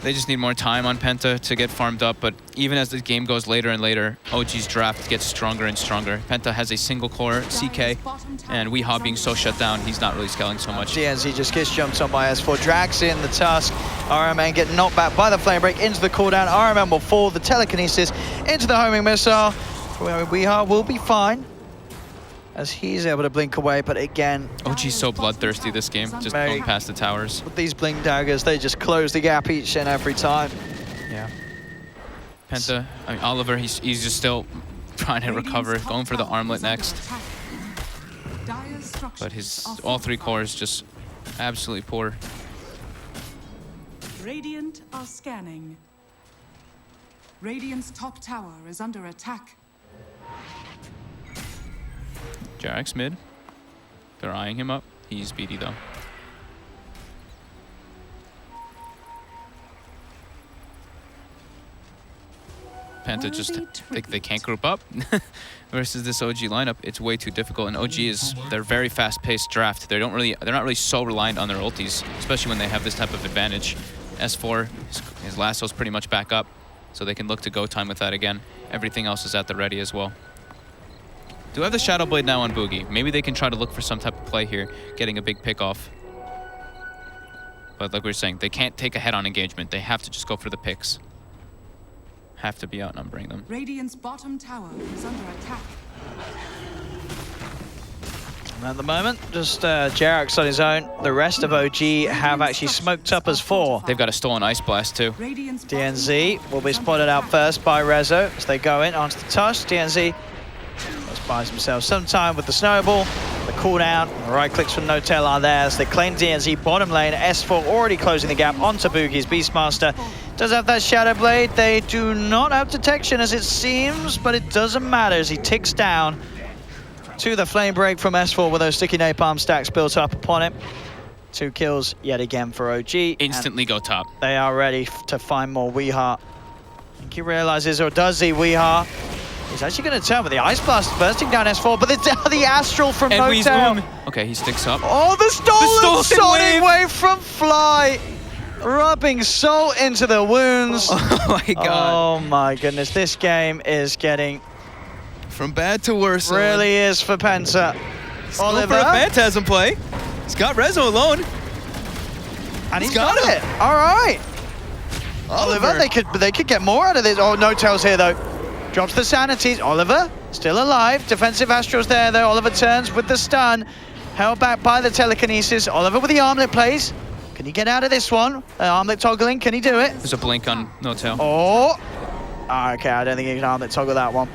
They just need more time on Penta to get farmed up, but even as the game goes later and later, OG's draft gets stronger and stronger. Penta has a single core CK, and Weehaw being so shut down, he's not really scaling so much. DNZ just gets jumped on by S4, drags in the Tusk. RMN get knocked back by the flame break into the cooldown. RMN will fall, the telekinesis into the homing missile. Weehaw will be fine. as he's able to blink away, but again, OG's so bloodthirsty this game, just Very. going past the towers. with these blink daggers, they just close the gap each and every time. Yeah. Penta, I mean, Oliver, he's just still trying to recover, going for the armlet next. But his all 3 cores just absolutely poor. Radiant are scanning. Radiant's top tower is under attack. Jarek's mid. They're eyeing him up. He's BD though. Penta just, they can't group up versus this OG lineup. It's way too difficult, and OG they're very fast-paced draft. They're not really so reliant on their ultis, especially when they have this type of advantage. S4, his lasso's pretty much back up, so they can look to go time with that again. Everything else is at the ready as well. Do have the Shadow Blade now on Boogie. Maybe they can try to look for some type of play here, getting a big pick off. But like we were saying, they can't take a head-on engagement. They have to just go for the picks. Have to be outnumbering them. Radiant's bottom tower is under attack. And at the moment, just Jarek's on his own. The rest of OG have actually smoked up as 4. They've got a stolen Ice Blast too. Radiant's DNZ will be spotted out first by Rezo as they go in onto the tush. DNZ buys himself some time with the snowball. The cooldown, the right clicks from No-Tail are there as they claim DNZ bottom lane. S4 already closing the gap onto Boogie's Beastmaster. Does have that Shadow Blade. They do not have detection as it seems, but it doesn't matter as he ticks down to the flame break from S4 with those sticky napalm stacks built up upon him. 2 kills yet again for OG. Instantly go top. They are ready to find more Weehaw. I think he realizes, or does he, Weehaw? He's actually going to turn with the Ice Blast bursting down S4, but the Astral from No-Tail. Okay, he sticks up. Oh, the stolen Sonic wave from Fly! Rubbing salt into the wounds. Oh my god. Oh my goodness, this game is getting... From bad to worse. Really is for Penta. Oliver. For a Phantasm play. He's got Rezo alone. And he's got it. All right. Oliver, they could get more out of this. Oh, No-Tail's here though. Drops the sanities. Oliver, still alive. Defensive Astral's there though. Oliver turns with the stun. Held back by the telekinesis. Oliver with the armlet plays. Can he get out of this one? Armlet toggling, can he do it? There's a blink on No-Tail. Oh. Okay, I don't think he can armlet toggle that one.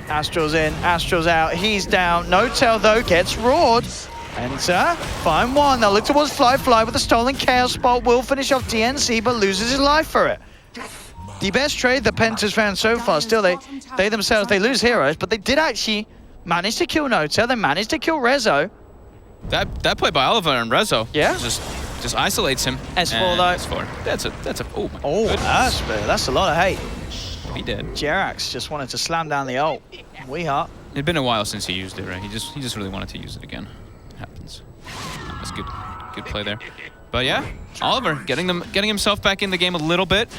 Astral's in, Astral's out, he's down. No-Tail though gets roared. Enter, find one. They'll look towards Fly. Fly with a stolen Chaos Spot will finish off DNC, but loses his life for it. The best trade that Penta's found so far. Still, they themselves, they lose heroes, but they did actually manage to kill No-Tail. They managed to kill Rezo. That play by Oliver and Rezo. Yeah. Just isolates him. S4 though. S4. That's a. Oh my. Oh, that's a lot of hate. He did. Jerax just wanted to slam down the ult. Weehaw. It'd been a while since he used it, right? He just really wanted to use it again. It happens. That's good play there. But yeah, Oliver getting himself back in the game a little bit.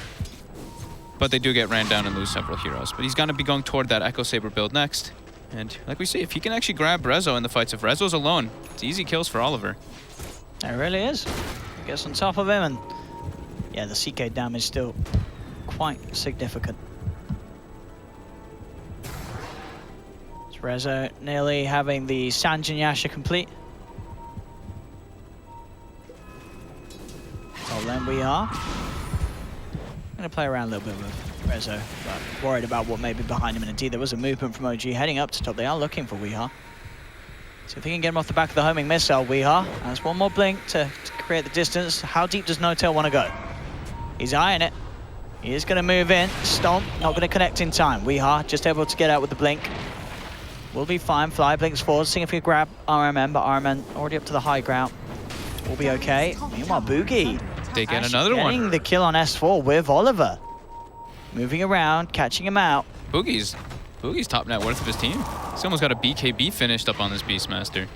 But they do get ran down and lose several heroes. But he's gonna be going toward that Echo Saber build next. And like we see, if he can actually grab Rezo in the fights, if Rezo's alone, it's easy kills for Oliver. It really is. Gets on top of him, and yeah, the CK damage still quite significant. It's Rezo nearly having the Sanjin Yasha complete. So then we are going to play around a little bit with Rezo, but worried about what may be behind him. And indeed, there was a movement from OG heading up to top. They are looking for Weehaw. So if he can get him off the back of the homing missile, Weehaw has one more blink to create the distance. How deep does No-Tail want to go? He's eyeing it. He is going to move in. Stomp, not going to connect in time. Weehaw just able to get out with the blink. Will be fine. Fly blinks forward, seeing if he can grab RMN, but RMN already up to the high ground. Will be okay. Meanwhile, Boogie. They get another one. Getting the kill on S4 with Oliver. Moving around, catching him out. Boogie's top net worth of his team. He's almost got a BKB finished up on this Beastmaster.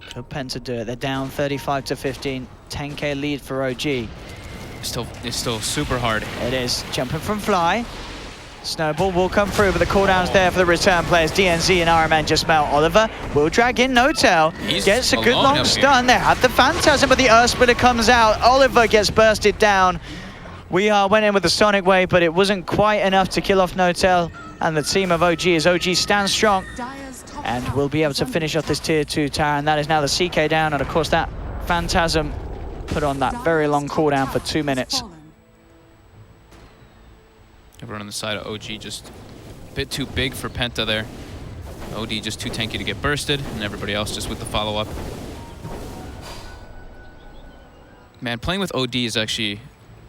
Could Penta do it? They're down 35 to 15. 10k lead for OG. It's still super hard. It is. Jumping from Fly. Snowball will come through, but the cooldown's there for the return players. DNZ and RMN just melt. Oliver will drag in No-Tail. Gets a good long stun. They had the Phantasm, but the Earth Splitter comes out. Oliver gets bursted down. We went in with the Sonic Wave, but it wasn't quite enough to kill off No-Tail. and the team of OG as OG stands strong Dire's top and tower will be able is to under finish off this attack. tier 2 tower, and that is now the CK down, and of course that Phantasm put on that very long Dire's cooldown top for tower 2 has minutes. fallen. Everyone on the side of OG just a bit too big for Penta there. OD just too tanky to get bursted, and everybody else just with the follow-up. Man, playing with OD is actually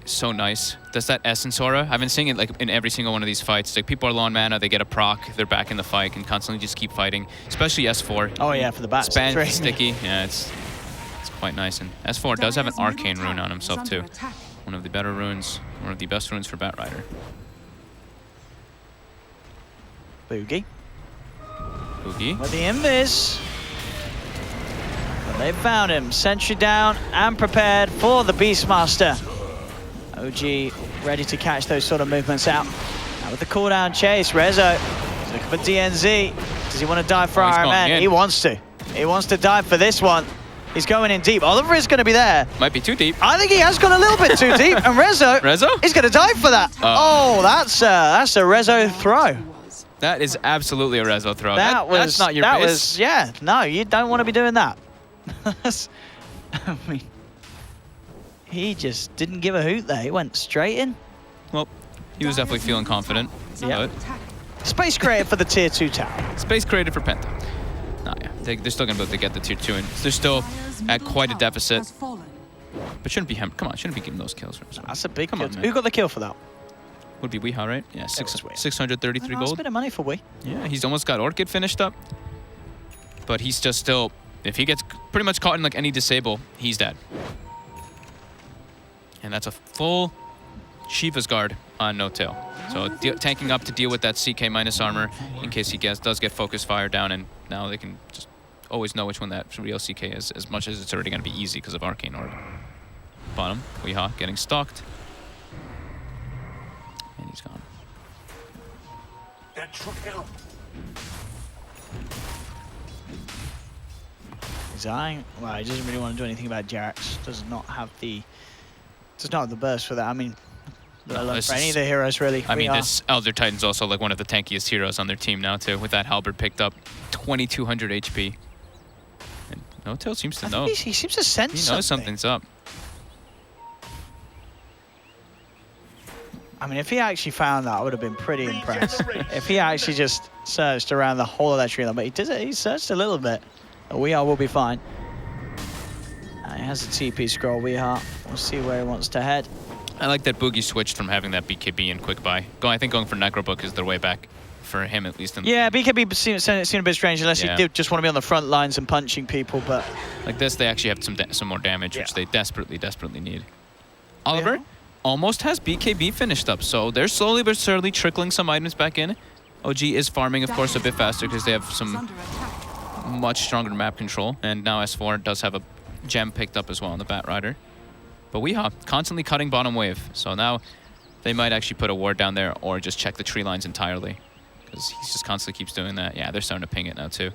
so nice. Does that Essence aura? I've been seeing it like in every single one of these fights. Like people are low on mana, they get a proc, they're back in the fight, can constantly just keep fighting. Especially S4. Oh yeah, for the bats. Span sticky. Yeah, it's quite nice. And S4 does have an Dire's middle arcane rune tower on is himself under too. attack. One of the better runes, one of the best runes for Batrider. Boogie Boogie. with the invis. But they found him. Sentry down and prepared for the Beastmaster. OG ready to catch those sort of movements out. Now with the cooldown chase, Rezo is looking for DNZ. Does he want to dive for Oh, he's Iron going Man? in. He wants to. He wants to dive for this one. He's going in deep. Oliver is going to be there. Might be too deep. I think he has gone a little bit too deep. And Rezo, Rezo? he's going to dive for that. Oh, that's a Rezo throw. That is absolutely a Rezo throw. That's not your base. Yeah, no, you don't want to be doing that. I mean, he just didn't give a hoot there. He went straight in. Well, he was definitely feeling confident. Yeah. But Space created for the tier 2 tower. space created for Penta. Oh, yeah. They're still going to be able to get the tier 2 in. They're still Dire's at middle quite a tower deficit. has fallen. But shouldn't be him. Come on, shouldn't be getting those kills. That's a big Come kill. on, man. Who got the kill for that? Would be Weeha, right? Yeah, was Wee. 633 That's a gold. bit of money for Wee. Yeah, he's almost got Orchid finished up. But he's just still, if he gets pretty much caught in like any disable, he's dead. And that's a full Shiva's guard on No Tail. So tanking up to deal with that CK minus armor in case he does get focus fire down, and now they can just always know which one that real CK is, as much as it's already going to be easy because of Arcane Orb. Bottom, Weeha getting stalked. And he's gone. That trail. He's eyeing. Well, he doesn't really want to do anything about Jarax. Does not have the burst for that. I mean, this for any is- of the heroes really. I mean, We are- this Elder Titan's also like one of the tankiest heroes on their team now too, with that halberd picked up, 2200 HP. And No Tail seems to I know. think he seems to sense He something. knows something's up. I mean, if he actually found that, I would have been pretty impressed. If he actually just searched around the whole of that tree line, but he did it. He searched a little bit. Weeha will be fine. He has a TP scroll. Weeha. We'll see where he wants to head. I like that Boogie switched from having that BKB and quick buy. I think going for Necrobook is their way back, for him at least. Yeah, BKB seemed a bit strange unless Yeah. he did just want to be on the front lines and punching people, but Like this, they actually have some more damage, which Yeah. they desperately need. Oliver Yeah. almost has BKB finished up, so they're slowly but surely trickling some items back in. OG is farming, of course, a bit faster because they have Is some under attack. much stronger map control, and now S4 does have a gem picked up as well on the Batrider. But Weeha constantly cutting bottom wave, so now they might actually put a ward down there or just check the tree lines entirely, because he just constantly keeps doing that. Yeah, they're starting to ping it now too.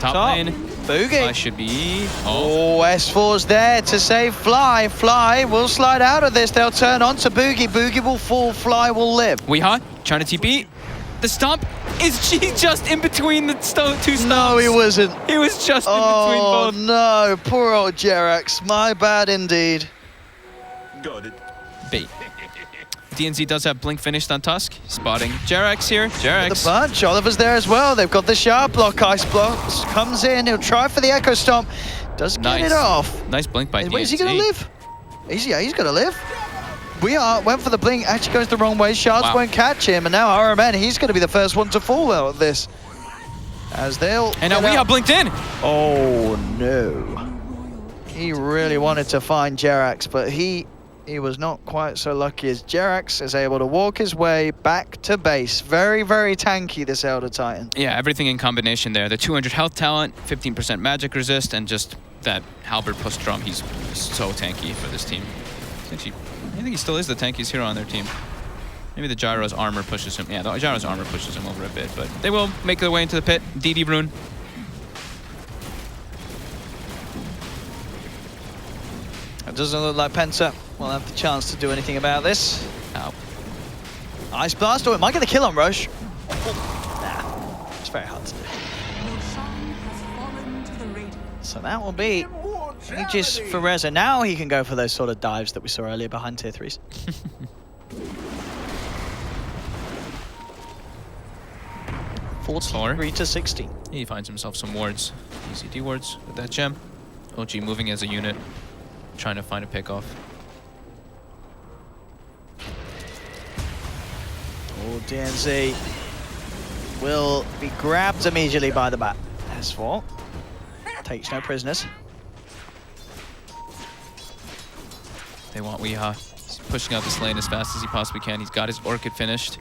Top lane, Boogie. Fly should be. Oh, Oh, S4's there to save Fly. Fly will slide out of this. They'll turn on to Boogie. Boogie will fall. Fly will live. Weeha trying to TP. The stomp is just in between the two stomps. No, he wasn't. He was just in between Oh, both. no. Poor old Jerax. My bad indeed. Got it. Bait. DNZ does have Blink finished on Tusk. Spotting Jerax here. The Jerax. bunch. Oliver's there as well. They've got the sharp block. Ice blocks. Comes in. He'll try for the Echo Stomp. Does get Nice. it off. Nice Blink by DNZ. Wait, is he going to live? He's going to live. Went for the blink, actually goes the wrong way. Shards Wow. won't catch him, and now RMN, he's going to be the first one to fall out of this. As they'll... And now get Weeha out. blinked in. Oh, no. He really wanted to find Jerax, but he was not quite so lucky as Jerax is able to walk his way back to base. Very, very tanky, this Elder Titan. Yeah, everything in combination there. The 200 health talent, 15% magic resist, and just that halberd plus drum. He's so tanky for this team. I think he still is the tankiest hero on their team. Maybe the Gyro's armor pushes him. Yeah, the Gyro's armor pushes him over a bit, but they will make their way into the pit. DD rune. It doesn't look like Penta will have the chance to do anything about this. Ow. Ice Blast, oh, it might get the kill on Roche. Nah, it's very hard to do. Roshan has fallen to the Radiant. So that will be Aegis for Reza. Now he can go for those sort of dives that we saw earlier behind tier 3s. Slower. 43 to 16. He finds himself some wards. Easy D wards with that gem. OG moving as a unit, trying to find a pickoff. Oh, DNZ will be grabbed immediately by the bat. S4 takes no prisoners. They want Weeha. He's pushing out this lane as fast as he possibly can. He's got his Orchid finished.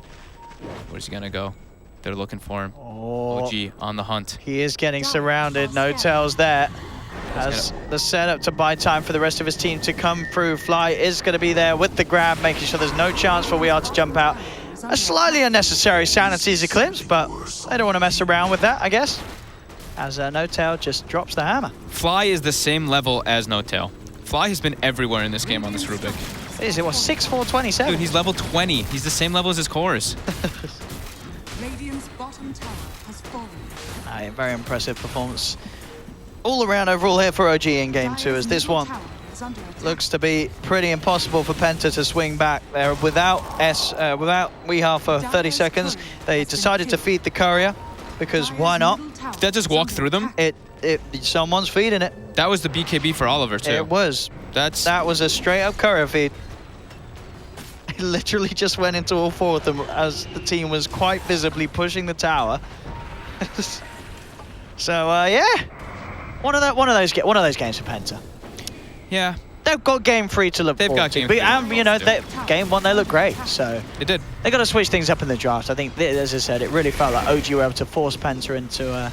Where's he gonna go? They're looking for him. Oh, OG on the hunt. he is getting surrounded. No tells there. As the setup to buy time for the rest of his team to come through. Fly is going to be there with the grab, making sure there's no chance for We Are to jump out. A slightly unnecessary Sanity's Eclipse, but they don't want to mess around with that, I guess. As No Tail just drops the hammer. Fly is the same level as No Tail. Fly has been everywhere in this game on this Rubik. Is it, what, 6'4", 27? Dude, he's level 20. He's the same level as his cores. Radiant's bottom tower has fallen. A very impressive performance all around overall here for OG in game 2, as this one looks to be pretty impossible for Penta to swing back there without Weeha for 30 seconds. They decided to feed the courier because why not? Did that just walk through them? Someone's feeding it. That was the BKB for Oliver too. It was. That was a straight up courier feed. It literally just went into all four of them as the team was quite visibly pushing the tower. So yeah, one of those games for Penta. Yeah, they've got game 3 to look forward to. And you know, game 1 they look great. So it did. They got to switch things up in the draft. I think, as I said, it really felt like OG were able to force Penta into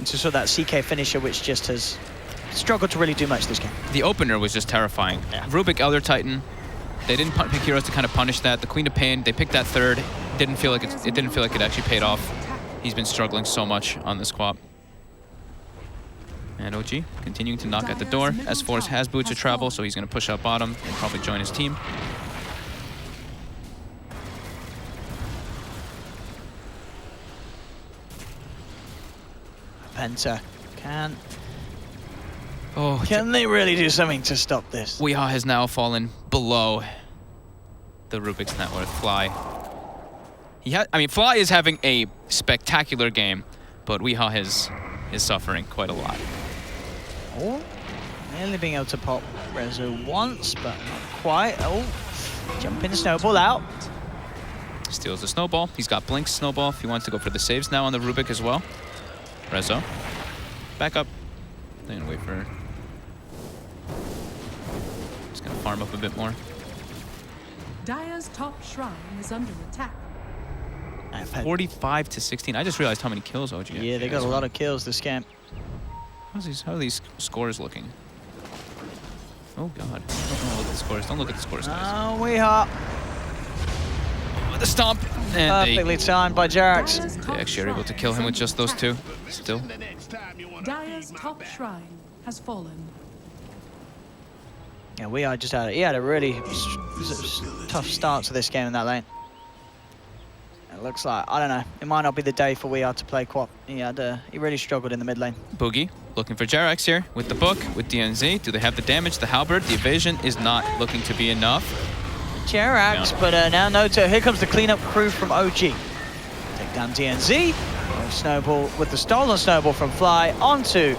sort of that CK finisher, which just has struggled to really do much this game. The opener was just terrifying. Yeah. Rubik Elder Titan. They didn't pick heroes to kind of punish that. The Queen of Pain, they picked that third. Didn't feel like it didn't feel like it actually paid off. He's been struggling so much on this quap. And OG continuing to knock at the door. S4 has boots of travel, so he's going to push out bottom and probably join his team. Penta can Oh, they really do something to stop this? Weeha has now fallen below the Rubik's net worth. Fly. Fly is having a spectacular game, but Weeha is suffering quite a lot. Oh, nearly being able to pop Rezo once, but not quite. Oh, jumping snowball out. Steals the snowball. He's got Blink's snowball if he wants to go for the saves now on the Rubik as well. Rezo. Back up. They're gonna wait for her. Just gonna farm up a bit more. Dire's top shrine is under attack. 45 to 16. I just realized how many kills OG had. Yeah, they got a lot of kills this game. How are these scores looking? Oh god. Don't look at the scores. Don't look at the scores, guys. Oh, Weeha. The stomp. And Perfectly timed by Jarax. they actually are able to kill him with just those two. Still. Dire's top shrine has fallen. Yeah, Weeha just had a really tough start to this game in that lane. It looks like, I don't know, it might not be the day for Weeha to play Quap. He really struggled in the mid lane. Boogie looking for Jarax here with the book, with DNZ. Do they have the damage? The halberd, the evasion is not looking to be enough. Jarax, but now Noto. Here comes the cleanup crew from OG. Take down DNZ. Snowball with the stolen snowball from Fly onto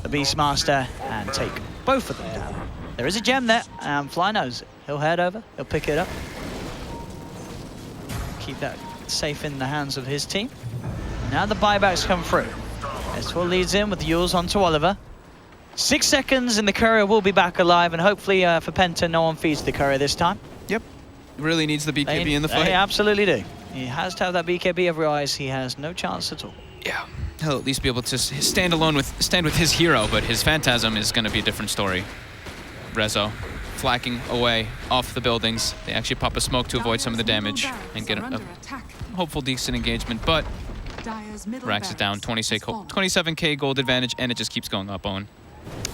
the Beastmaster and take both of them down. There is a gem there, and Fly knows it. He'll head over, he'll pick it up. Keep that safe in the hands of his team. Now the buybacks come through. S4 leads in with the Yules onto Oliver. 6 seconds and the courier will be back alive, and hopefully for Penta, no one feeds the courier this time. Yep. Really needs the BKB in the fight. They absolutely do. He has to have that BKB, otherwise he has no chance at all. Yeah. He'll at least be able to stand with his hero, but his Phantasm is going to be a different story. Rezo flacking away off the buildings. They actually pop a smoke to avoid some of the damage and get a hopeful decent engagement, but Rax is down. 27k gold advantage, and it just keeps going up, Owen.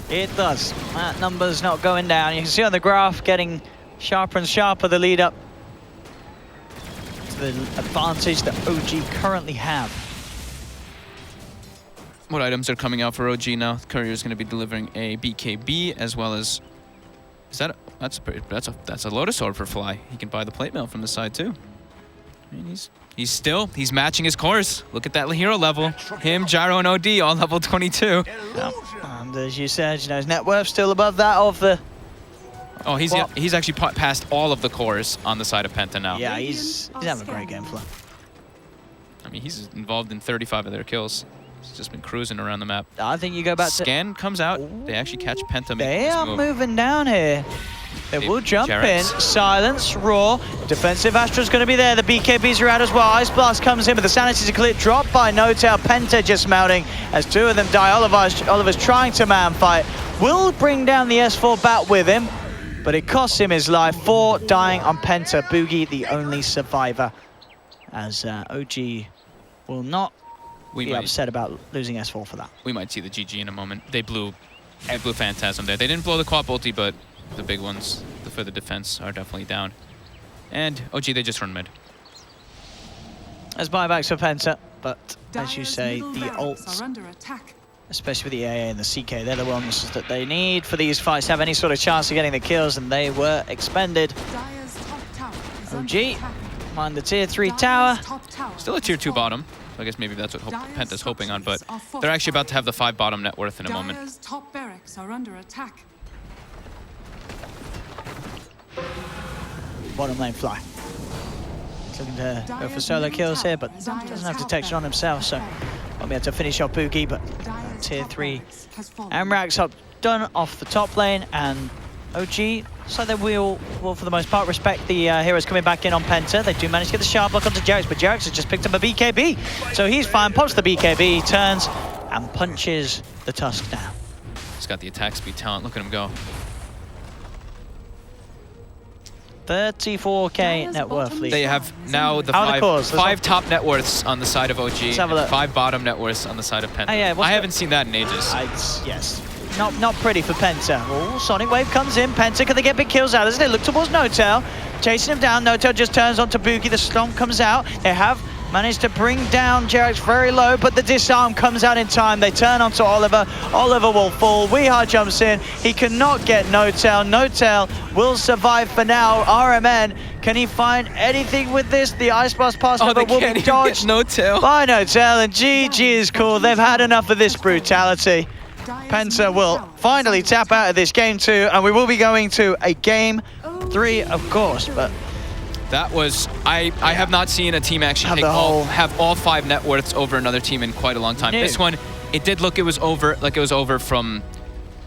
It does. That number's not going down. You can see on the graph getting sharper and sharper the lead up. the advantage that OG currently have. What items are coming out for OG now? Courier is going to be delivering a BKB as well as... Is that... That's a Lotus Orb for Fly. He can buy the plate mail from the side too. I mean, he's matching his cores. Look at that hero level. Him, Gyro, and OD all level 22. Yeah. And as you said, you know, his net worth still above that of the... Oh, he's actually passed all of the cores on the side of Penta now. Yeah, he's having a great game flow. I mean, he's involved in 35 of their kills. He's just been cruising around the map. I think you go back to... Scan comes out. They actually catch Penta. They are moving down here. They will jump in. Silence, Raw. Defensive Astra's going to be there. The BKBs are out as well. Ice Blast comes in, but the Sanity's a clear drop by No-Tail. Penta just melting as two of them die. Oliver's trying to man fight. Will bring down the S4 bat with him, but it costs him his life. 4 dying on Penta. Boogie, the only survivor, as OG will not be upset about losing S4 for that. We might see the GG in a moment. They blew Phantasm there. They didn't blow the Quap ulti, but the big ones for the defense are definitely down. And OG, they just run mid. As buybacks for Penta, but as you say, the ults, especially with the AA and the CK, they're the ones that they need for these fights to have any sort of chance of getting the kills, and they were expended. OG, mind the tier 3 tower. Still a tier 2 bottom. I guess maybe that's what Penta's hoping on, but they're actually about to have the 5 bottom net worth in a moment. Top barracks are under attack. Bottom lane Fly. He's looking to go for solo kills here, but doesn't have detection on himself, so won't be able to finish off Boogie, but tier 3 Amrax up done off the top lane, and OG, so they will for the most part respect the heroes coming back in on Penta. They do manage to get the sharp block onto Jarex, but Jarex has just picked up a BKB, so he's fine. Pops the BKB, turns and punches the Tusk down. He's got the attack speed talent. Look at him go. 34k net worth lead. They have now the five top net worths on the side of OG, and 5 bottom net worths on the side of Penta. I haven't seen that in ages. Yes. Not pretty for Penta. Oh, Sonic Wave comes in. Penta, can they get big kills out as they look towards No-Tail? Chasing him down. No-Tail just turns onto Boogie. The Stomp comes out. They have managed to bring down Jarex very low, but the disarm comes out in time. They turn onto Oliver. Oliver will fall. Weeha jumps in. He cannot get No-Tail. No-Tail will survive for now. RMN, can he find anything with this? The Ice Blast pass over will be dodged No-Tail by No-Tail, and GG is cool. They've had enough of this brutality. Penta will finally tap out of this game 2, and we will be going to a game 3, of course, but that was I have not seen a team actually have all 5 net worths over another team in quite a long time. This one, it did look it was over from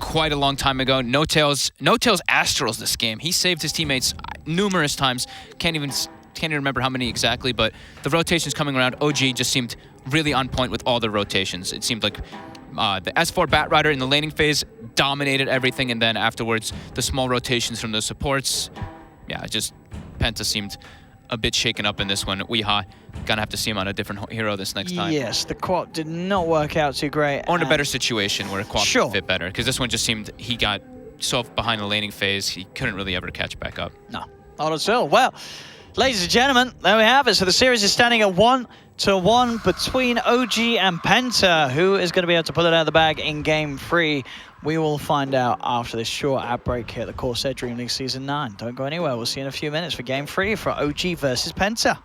quite a long time ago. No-Tail's Astrals this game. He saved his teammates numerous times. Can't even remember how many exactly, but the rotations coming around, OG just seemed really on point with all the rotations. It seemed like the S4 Batrider in the laning phase dominated everything, and then afterwards the small rotations from the supports. Yeah, just Penta seemed a bit shaken up in this one. Weeha, gonna have to see him on a different hero this next time. Yes, the quad did not work out too great. Or in a better situation where a quad would fit better, because this one just seemed he got so behind the laning phase, he couldn't really ever catch back up. No, not at all. Well, ladies and gentlemen, there we have it. So the series is standing at 1-1 between OG and Penta. Who is going to be able to pull it out of the bag in game 3? We will find out after this short ad break here at the CORSAIR DreamLeague Season 9. Don't go anywhere. We'll see you in a few minutes for game 3 for OG versus Penta.